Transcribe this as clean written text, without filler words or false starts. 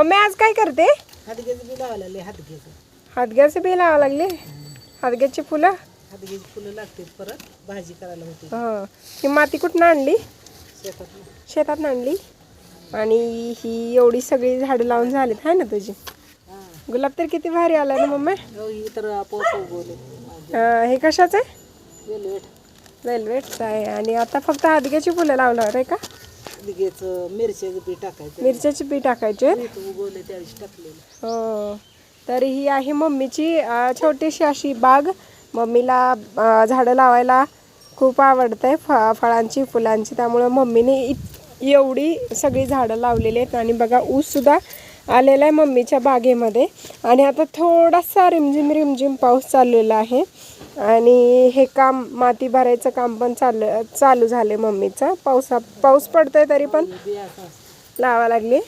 Mummy आज काय करते? हातग्याचं बी लावायला लागले. हातग्याचं बी लावा लागले. हातग्याची फुलं. हातग्याची फुलं लागतील, परत भाजी करायला होती. हा, ही माती कुठून आणली? शेतात. शेतात आणली. आणि ही एवढी सगळी झाडं लावून झालीत आहे ना तुझी? गुलाब तर किती भारी आला ना मम्मी. ही तर आपोआप उगवले. हे कशाचं आहे? वेलवेट. वेलवेटचं आहे. आणि आता फक्त हातग्याची फुलं लावल्यावर आहे का? हातग्याचं मिरच्याचं बी टाकायचं. मिरच्याची बी टाकायचे. उगवले त्यावेळेस टाकलेलं. हो, तर ही आहे मम्मीची छोटीशी अशी बाग. मम्मीला झाडं लावायला खूप आवडतंय, फळांची फुलांची. त्यामुळं मम्मीने एवढी सगळी झाडं लावलेली आहेत. आणि बघा ऊससुद्धा आलेला आहे मम्मीच्या बागेमध्ये. आणि आता थोडासा रिमझिम रिमझिम पाऊस चाललेला आहे. आणि हे काम माती भरायचं काम पण चालू झाले मम्मीचं. पाऊस पडतोय तरी पण लावा लागली.